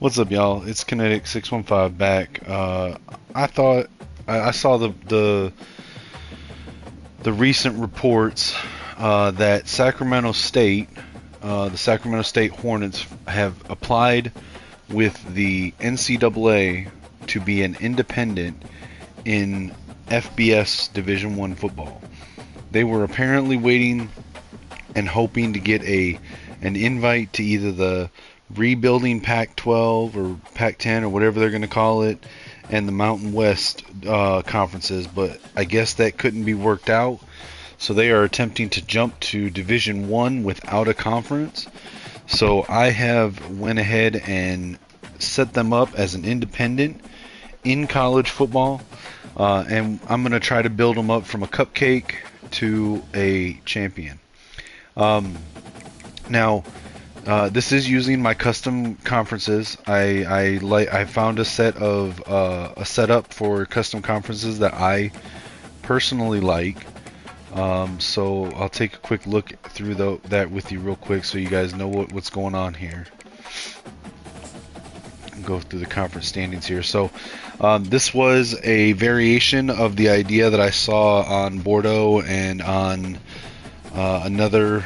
What's up, y'all? It's Kinetic 615 back. I thought I saw the recent reports that the Sacramento State Hornets, have applied with the NCAA to be an independent in FBS Division One football. They were apparently waiting and hoping to get an invite to either the rebuilding Pac-12 or Pac-10 or whatever they're going to call it, and the Mountain West conferences, but I guess that couldn't be worked out. So they are attempting to jump to Division One without a conference. So I have went ahead and set them up as an independent in college football, and I'm going to try to build them up from a cupcake to a champion. Now, this is using my custom conferences. I found a setup for custom conferences that I personally like. So I'll take a quick look through that with you real quick, so you guys know what's going on here. Go through the conference standings here. So this was a variation of the idea that I saw on Bordeaux and on another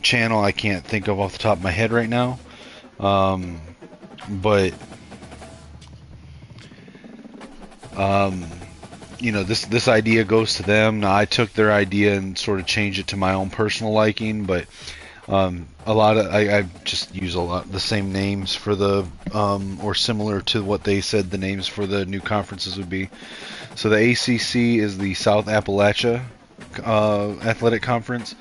channel I can't think of off the top of my head right now. But this idea goes to them. Now, I took their idea and sort of changed it to my own personal liking, but I just use a lot the same names for the or similar to what they said the names for the new conferences would be. So the ACC is the South Appalachia Athletic Conference.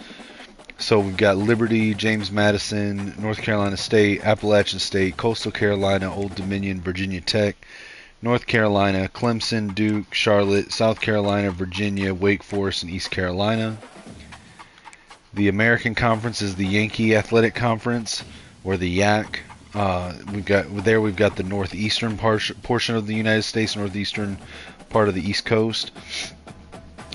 So we've got Liberty, James Madison, North Carolina State, Appalachian State, Coastal Carolina, Old Dominion, Virginia Tech, North Carolina, Clemson, Duke, Charlotte, South Carolina, Virginia, Wake Forest, and East Carolina. The American Conference is the Yankee Athletic Conference, or the YAC. We've got the northeastern portion of the United States, northeastern part of the East Coast,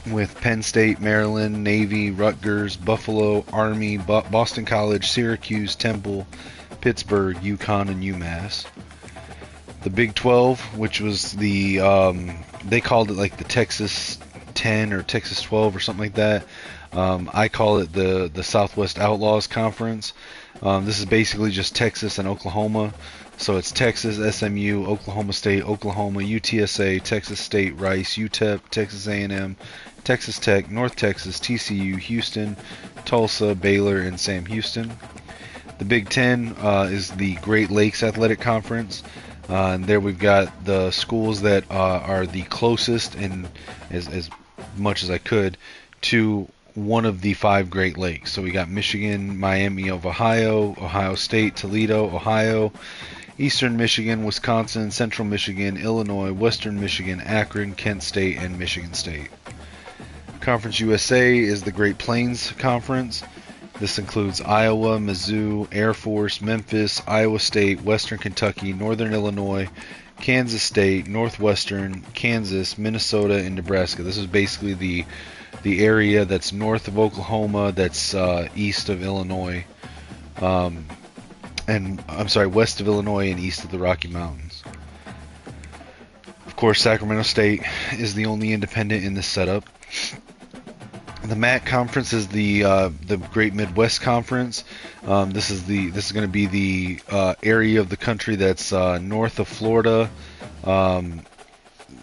with Penn State, Maryland, Navy, Rutgers, Buffalo, Army, Boston College, Syracuse, Temple, Pittsburgh, UConn, and UMass. The Big 12, which was they called it like the Texas 10 or Texas 12 or something like that. I call it the Southwest Outlaws Conference. This is basically just Texas and Oklahoma. So it's Texas, SMU, Oklahoma State, Oklahoma, UTSA, Texas State, Rice, UTEP, Texas A&M, Texas Tech, North Texas, TCU, Houston, Tulsa, Baylor, and Sam Houston. The Big 10 is the Great Lakes Athletic Conference. And there we've got the schools that are the closest, and as much as I could, to one of the 5 Great Lakes. So we got Michigan, Miami of Ohio, Ohio State, Toledo, Ohio, Eastern Michigan, Wisconsin, Central Michigan, Illinois, Western Michigan, Akron, Kent State, and Michigan State. Conference USA is the Great Plains Conference. This includes Iowa, Mizzou, Air Force, Memphis, Iowa State, Western Kentucky, Northern Illinois, Kansas State, Northwestern, Kansas, Minnesota, and Nebraska. This is basically the area that's north of Oklahoma, that's east of Illinois, west of Illinois and east of the Rocky Mountains. Of course, Sacramento State is the only independent in this setup. The MAC conference is the Great Midwest Conference. This is going to be the area of the country that's north of Florida.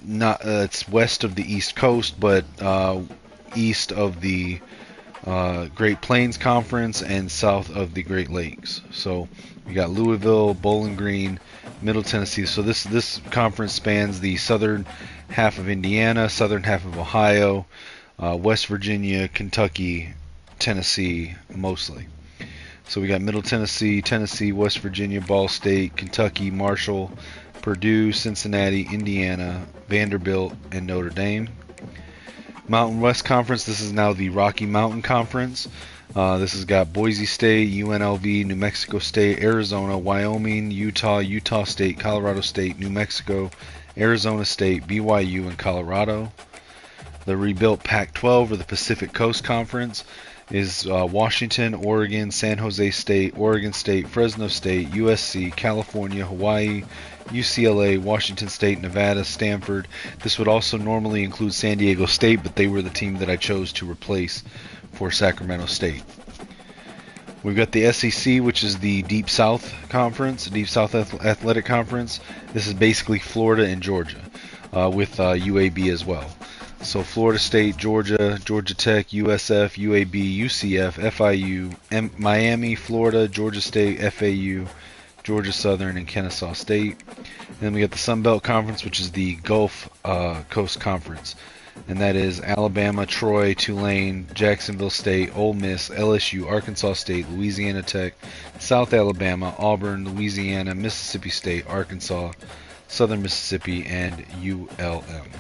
It's west of the East Coast, but east of the Great Plains Conference and south of the Great Lakes. So we got Louisville, Bowling Green, Middle Tennessee. So this conference spans the southern half of Indiana, southern half of Ohio, West Virginia, Kentucky, Tennessee, mostly. So we got Middle Tennessee, Tennessee, West Virginia, Ball State, Kentucky, Marshall, Purdue, Cincinnati, Indiana, Vanderbilt, and Notre Dame. Mountain West Conference, this is now the Rocky Mountain Conference. This has got Boise State, UNLV, New Mexico State, Arizona, Wyoming, Utah, Utah State, Colorado State, New Mexico, Arizona State, BYU, and Colorado. The rebuilt Pac-12, or the Pacific Coast Conference, is Washington, Oregon, San Jose State, Oregon State, Fresno State, USC, California, Hawaii, UCLA, Washington State, Nevada, Stanford. This would also normally include San Diego State, but they were the team that I chose to replace for Sacramento State. We've got the SEC, which is the Deep South Conference, Deep South Athletic Conference. This is basically Florida and Georgia, with UAB as well. So Florida State, Georgia, Georgia Tech, USF, UAB, UCF, FIU, Miami, Florida, Georgia State, FAU, Georgia Southern, and Kennesaw State. And then we got the Sun Belt Conference, which is the Gulf Coast Conference. And that is Alabama, Troy, Tulane, Jacksonville State, Ole Miss, LSU, Arkansas State, Louisiana Tech, South Alabama, Auburn, Louisiana, Mississippi State, Arkansas, Southern Mississippi, and ULM.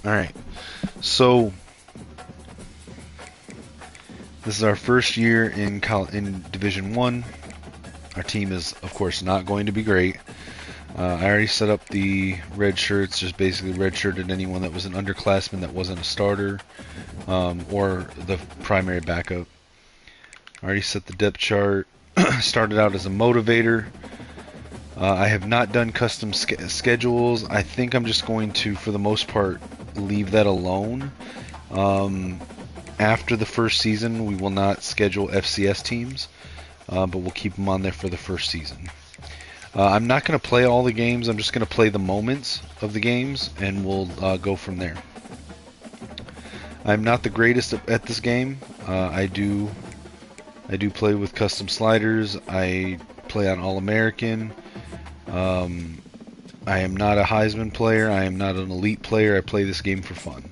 Alright, so this is our first year in Division 1. Our team is, of course, not going to be great. I already set up the red shirts, just basically redshirted anyone that was an underclassman that wasn't a starter or the primary backup. I already set the depth chart. Started out as a motivator. I have not done custom schedules. I think I'm just going to, for the most part, leave that alone. After the first season, we will not schedule FCS teams, but we'll keep them on there for the first season. I'm not going to play all the games. I'm just going to play the moments of the games, and we'll go from there. I'm not the greatest at this game. I do play with custom sliders. I play on All-American. I am not a Heisman player. I am not an elite player. I play this game for fun,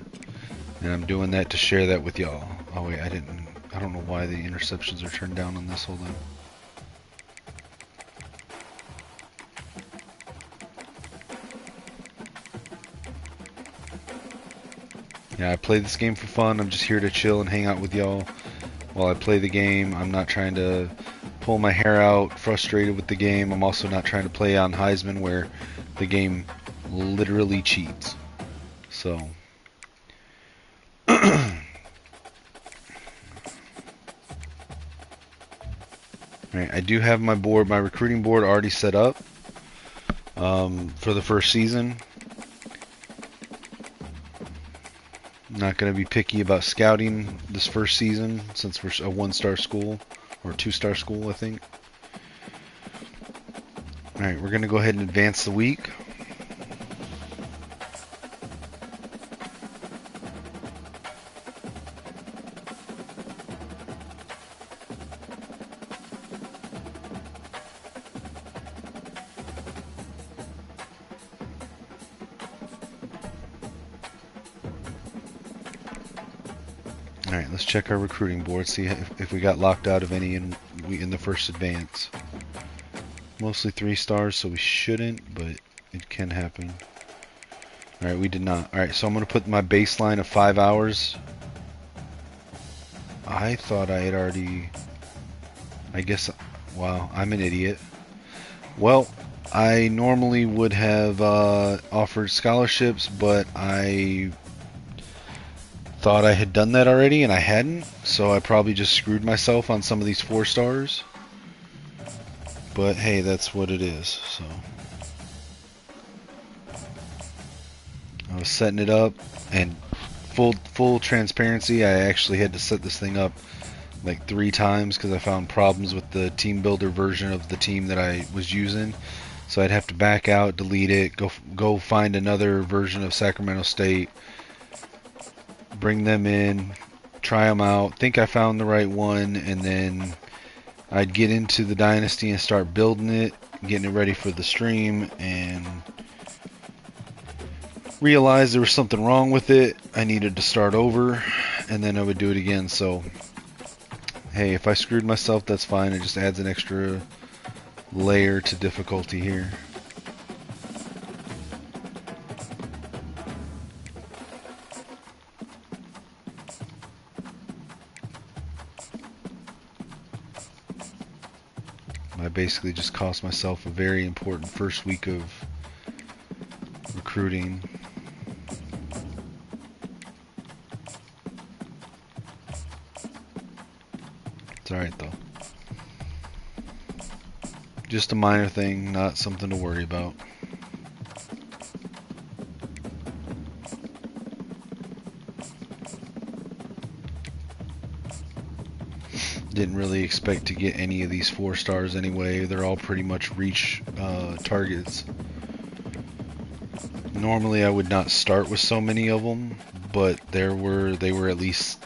and I'm doing that to share that with y'all. Oh wait, I don't know why the interceptions are turned down on this. Hold on. Yeah, I play this game for fun. I'm just here to chill and hang out with y'all while I play the game. I'm not trying to pull my hair out, frustrated with the game. I'm also not trying to play on Heisman where the game literally cheats. So, alright, I do have my board, my recruiting board already set up for the first season. Not going to be picky about scouting this first season since we're a one-star school, or two-star school, I think. Alright, we're going to go ahead and advance the week. Alright, let's check our recruiting board, see if we got locked out of any in the first advance. Mostly 3 stars, so we shouldn't, but it can happen. Alright, we did not. Alright, so I'm going to put my baseline of 5 hours. I thought I had already... I guess... Wow, I'm an idiot. Well, I normally would have offered scholarships, but I thought I had done that already, and I hadn't, so I probably just screwed myself on some of these 4 stars. But hey, that's what it is. So I was setting it up, and full transparency, I actually had to set this thing up like 3 times because I found problems with the team builder version of the team that I was using. So I'd have to back out, delete it, go find another version of Sacramento State, bring them in, try them out, think I found the right one, and then I'd get into the Dynasty and start building it, getting it ready for the stream, and realize there was something wrong with it. I needed to start over, and then I would do it again. So hey, if I screwed myself, that's fine. It just adds an extra layer to difficulty here. I basically just cost myself a very important first week of recruiting. It's alright though. Just a minor thing, not something to worry about. Didn't really expect to get any of these 4 stars anyway. They're all pretty much reach targets. Normally I would not start with so many of them, but they were at least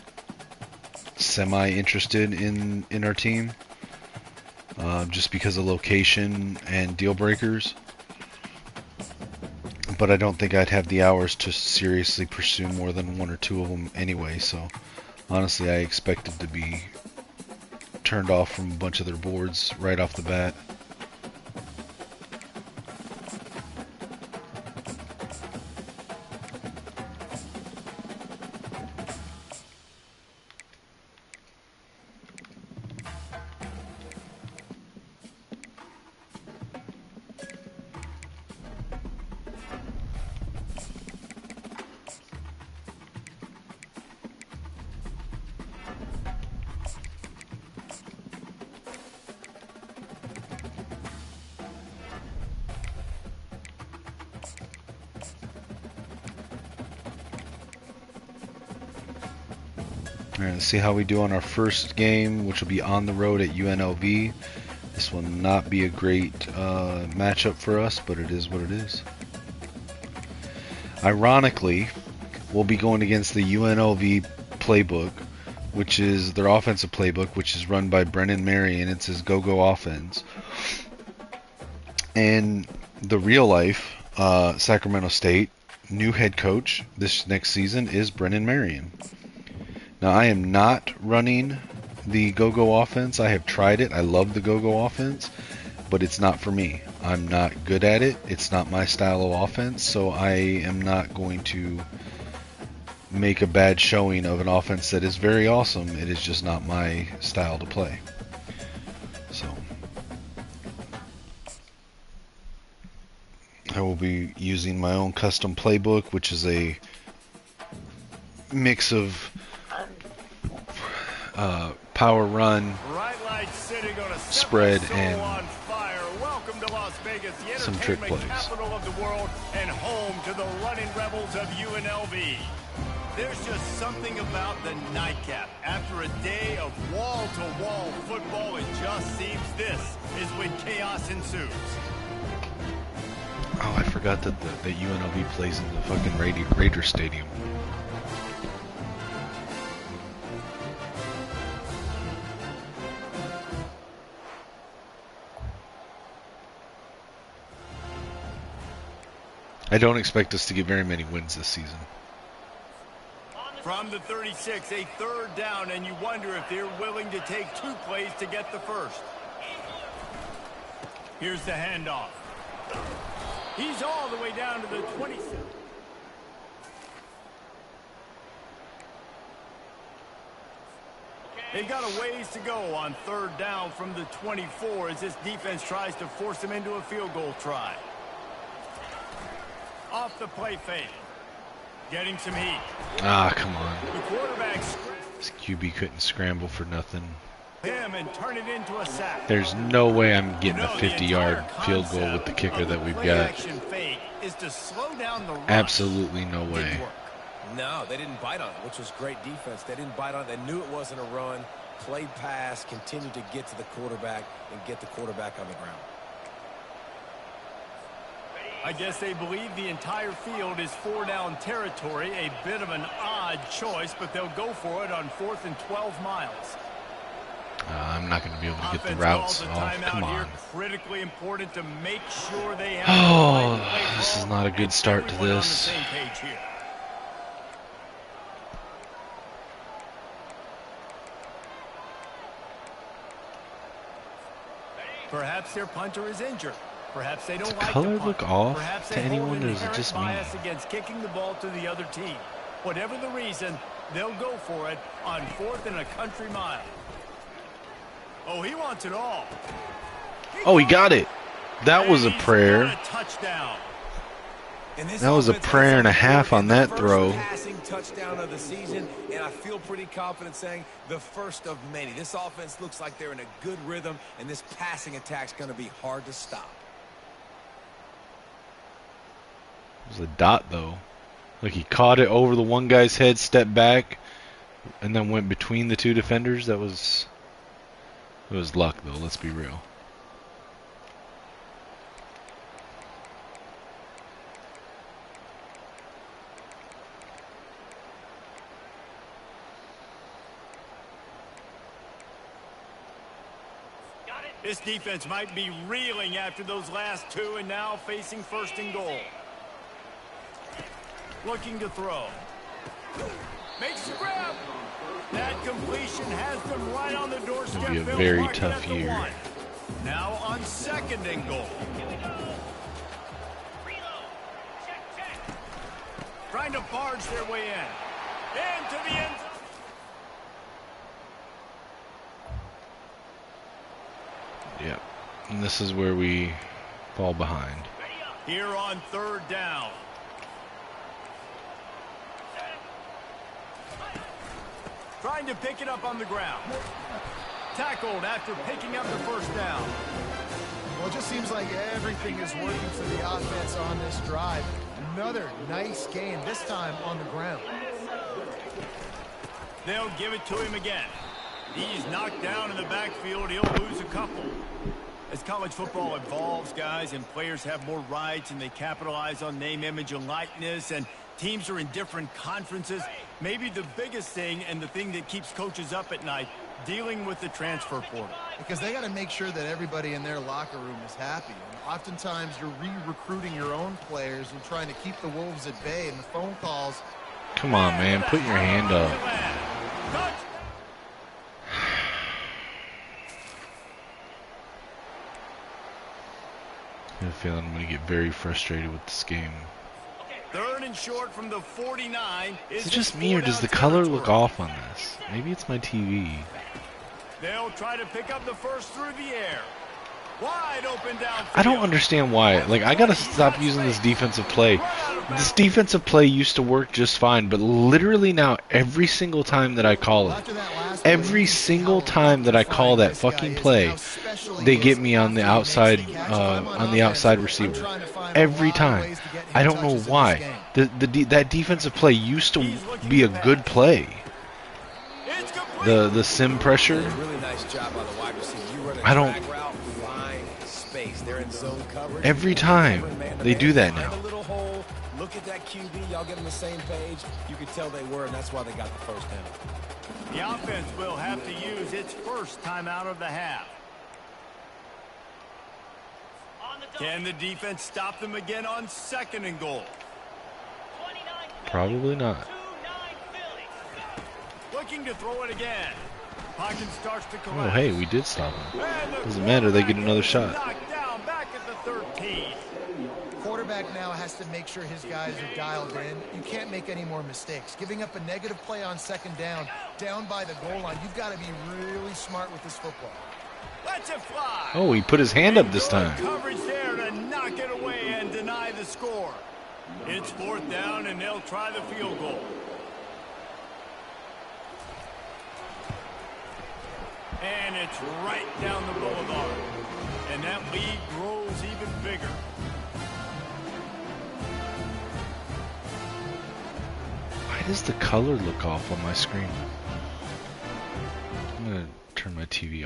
semi-interested in our team. Just because of location and deal breakers. But I don't think I'd have the hours to seriously pursue more than 1 or 2 of them anyway, so honestly I expected to be turned off from a bunch of their boards right off the bat. Alright, let's see how we do on our first game, which will be on the road at UNLV. This will not be a great matchup for us, but it is what it is. Ironically, we'll be going against the UNLV playbook, which is their offensive playbook, which is run by Brennan Marion. It's his go-go offense. And the real life Sacramento State new head coach this next season is Brennan Marion. Now, I am not running the go-go offense. I have tried it. I love the go-go offense, but it's not for me. I'm not good at it. It's not my style of offense, so I am not going to make a bad showing of an offense that is very awesome. It is just not my style to play. So I will be using my own custom playbook, which is a mix of power run, spread, and some trick plays. Capital of the world and home to the running rebels of UNLV. There's just something about the nightcap. After a day of wall-to-wall football, it just seems this is when chaos ensues. Oh, I forgot that the UNLV plays in the fucking Raider Stadium. I don't expect us to get very many wins this season. From the 36, a third down, and you wonder if they're willing to take 2 plays to get the first. Here's the handoff. He's all the way down to the 27. They've got a ways to go on third down from the 24 as this defense tries to force them into a field goal try. Off the play fake. Getting some heat. Ah, come on. The quarterback. This QB couldn't scramble for nothing. Him and turn it into a sack. There's no way I'm getting a 50-yard field goal with the kicker that we've got. Is to slow down the run. Absolutely no way. No, they didn't bite on it, which was great defense. They didn't bite on it. They knew it wasn't a run. Played pass, continued to get to the quarterback and get the quarterback on the ground. I guess they believe the entire field is 4-down territory. A bit of an odd choice, but they'll go for it on 4th and 12 miles. I'm not going to be able to get the routes off. Come on. Critically important to make sure they have. Oh, this is not a good start to this. Perhaps their punter is injured. Perhaps they don't Does like color the punt. look off Perhaps to they hold anyone, an or is it inherent just me? bias against kicking the ball to the other team. Whatever the reason, they'll go for it on 4th and a country mile. Oh, he wants it all. Oh, he got it. That was a prayer. A touchdown. And this That was a offense prayer and a gets half on the that first throw. Passing touchdown of the season, and I feel pretty confident saying the first of many. This offense looks like they're in a good rhythm, and this passing attack's going to be hard to stop. It was a dot though. Like he caught it over the one guy's head, stepped back, and then went between the two defenders. It was luck though, let's be real. This defense might be reeling after those last two and now facing first and goal. Looking to throw. Makes the grab. That completion has them right on the doorstep. It'll be a very tough year. Now on second and goal. Trying to barge their way in. Into the end zone. Yep. And this is where we fall behind. Here on third down. Trying to pick it up on the ground. Tackled after picking up the first down. Well, it just seems like everything is working for the offense on this drive. Another nice game, this time on the ground. They'll give it to him again. He's knocked down in the backfield. He'll lose a couple. As college football evolves, guys, and players have more rights and they capitalize on name, image, and likeness, and teams are in different conferences, maybe the biggest thing and the thing that keeps coaches up at night, dealing with the transfer portal. Because they got to make sure that everybody in their locker room is happy. And oftentimes you're re-recruiting your own players and trying to keep the Wolves at bay, and the phone calls. Come on, man, put your hand up. I have a feeling I'm going to get very frustrated with this game. Third and short from the 49. Is it just me, or does the color look off on this? Maybe it's my TV. They'll try to pick up the first through the air. Wide open down. I don't understand why. Like, I gotta stop using this defensive play. This defensive play used to work just fine, but literally now, every single time that I call it, every single time that I call that fucking play, they get me on the outside receiver. Every time. I don't know why. That defensive play used to be a good play. The sim pressure. Really nice job by the wide receiver. You run a I don't. drag route, find space. They're in zone coverage. Every time they do that now. Find a little hole. Look at that QB. Y'all get on the same page. You could tell they were, and that's why they got the first down. The offense will have to use its first timeout of the half. Can the defense stop them again on second and goal? Probably not. Looking to throw it again. Pocket starts to collapse. Oh, hey, we did stop him. Doesn't matter, they get another shot. Knocked down back at the 13. Quarterback now has to make sure his guys are dialed in. You can't make any more mistakes. Giving up a negative play on second down by the goal line, you've got to be really smart with this football. Let's it fly. Oh, he put his hand up this time. Coverage there to knock it away and deny the score. It's fourth down, and they'll try the field goal. And it's right down the boulevard. And that lead grows even bigger. Why does the color look off on my screen? I'm going to turn my TV off.